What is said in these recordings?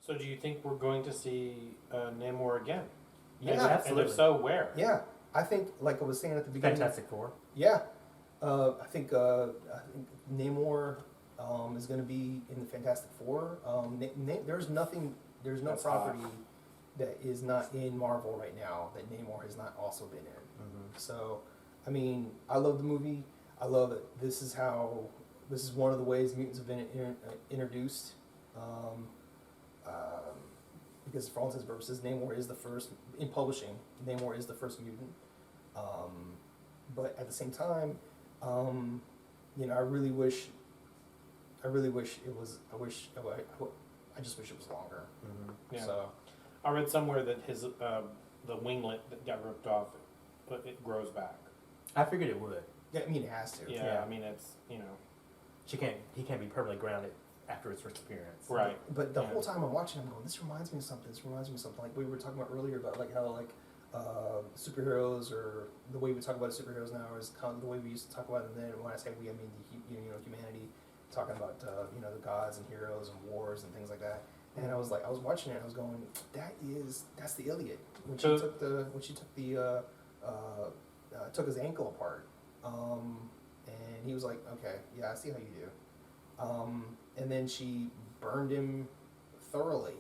So do you think we're going to see Namor again? Yeah, and, absolutely. And if so, where? Yeah, I think, like I was saying at the beginning. Fantastic Four. Yeah, I think Namor is going to be in the Fantastic Four. There's no That's property hot. that is not in Marvel right now that Namor has not also been in. Mm-hmm. So, I mean, I love the movie. I love it. This is one of the ways mutants have been introduced. Because for all intents and purposes, Namor is the first, in publishing, Namor is the first mutant. But at the same time, I really wish it was, I just wish it was longer. Mm-hmm. Yeah. So, I read somewhere that his the winglet that got ripped off, it grows back. I figured it would. yeah, I mean, it has to. Yeah, I mean it's He can't be permanently grounded after his first appearance. right. But the whole time I'm watching, I'm going, this reminds me of something. This reminds me of something. Like we were talking about earlier about like how superheroes, or the way we talk about superheroes now is kind of the way we used to talk about them then. When I say we, I mean humanity, talking about the gods and heroes and wars and things like that. And I was watching it, and I was going, that's the Iliad when she took his ankle apart, and he was like, okay, yeah, I see how you do. And then she burned him thoroughly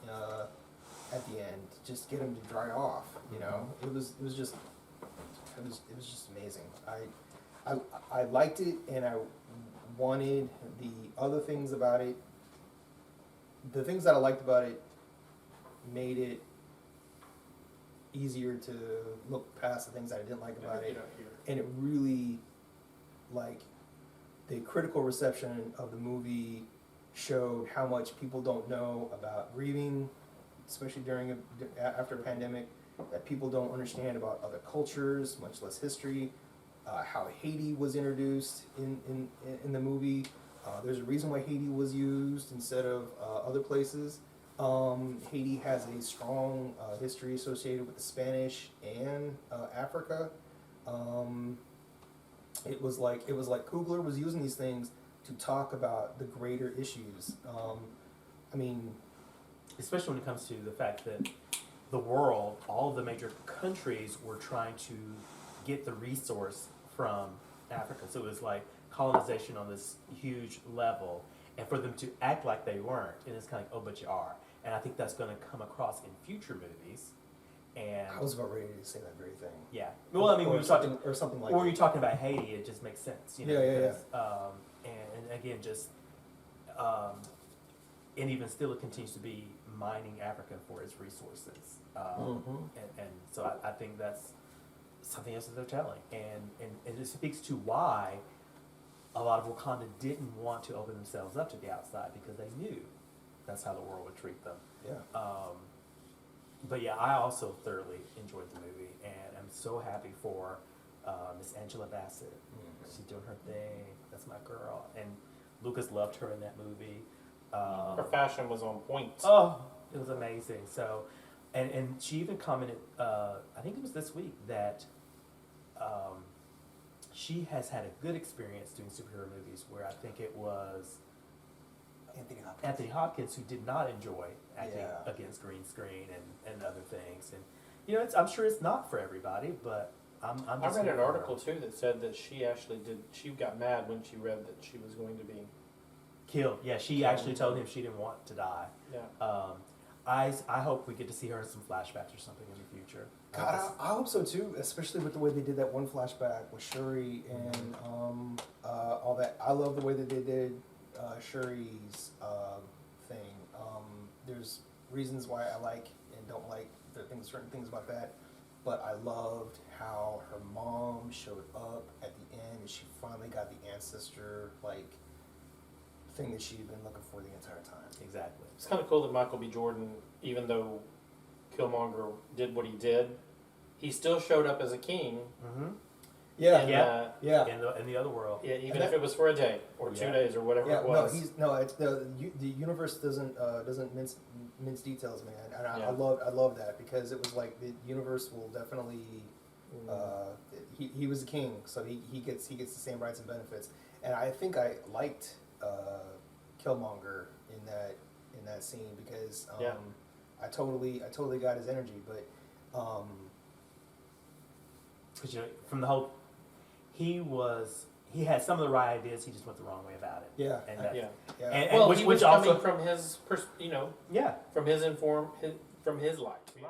at the end, just get him to dry off. It was just amazing. I liked it, and I wanted the other things about it. The things that I liked about it made it easier to look past the things that I didn't like about it. And it really, like, the critical reception of the movie showed how much people don't know about grieving, especially after a pandemic, that people don't understand about other cultures, much less history, how Haiti was introduced in the movie. There's a reason why Haiti was used instead of other places. Haiti has a strong history associated with the Spanish and Africa. It was like Kugler was using these things to talk about the greater issues. Especially when it comes to the fact that the world, all of the major countries were trying to get the resource from Africa. So it was like colonization on this huge level, and for them to act like they weren't, and it's kind of like, oh, but you are. And I think that's going to come across in future movies. And I was about ready to say that very thing. yeah, well, I mean, we were talking, or something like. or you're talking about Haiti, it just makes sense, Yeah. because, and again, just, and even still, it continues to be mining Africa for its resources, and so I think that's something else that they're telling, and it speaks to why a lot of Wakanda didn't want to open themselves up to the outside, because they knew that's how the world would treat them. Yeah. But yeah, I also thoroughly enjoyed the movie, and I'm so happy for Miss Angela Bassett. She's doing her thing. That's my girl. And Lucas loved her in that movie. Her fashion was on point. Oh, it was amazing. So, and she even commented, I think it was this week, that she has had a good experience doing superhero movies, where I think it was Anthony Hopkins who did not enjoy acting against green screen and other things. And I'm sure it's not for everybody, but I'm I just read here an for her. article too that said that she actually she got mad when she read that she was going to be Killed. Yeah, she actually told him she didn't want to die. yeah. I hope we get to see her in some flashbacks or something in the future. God, I hope so too, especially with the way they did that one flashback with Shuri and all that. I love the way that they did Shuri's thing. There's reasons why I like and don't like certain things about that, but I loved how her mom showed up at the end and she finally got the ancestor thing that she'd been looking for the entire time. Exactly. It's kind of cool that Michael B. Jordan, even though Killmonger did what he did, he still showed up as a king. Mm-hmm. Yeah, And, yeah. In the other world. Yeah, even if it was for a day or 2 days or whatever it was. It's the universe doesn't mince details, man, and I Yeah. love that, because it was like the universe will definitely he was the king, so he gets the same rights and benefits, and I think I liked Killmonger in that scene because Yeah. I totally got his energy, but Because from the whole, he had some of the right ideas. He just went the wrong way about it. yeah, And that, Yeah. yeah. and Well, which he was also coming from his, from his life. yeah.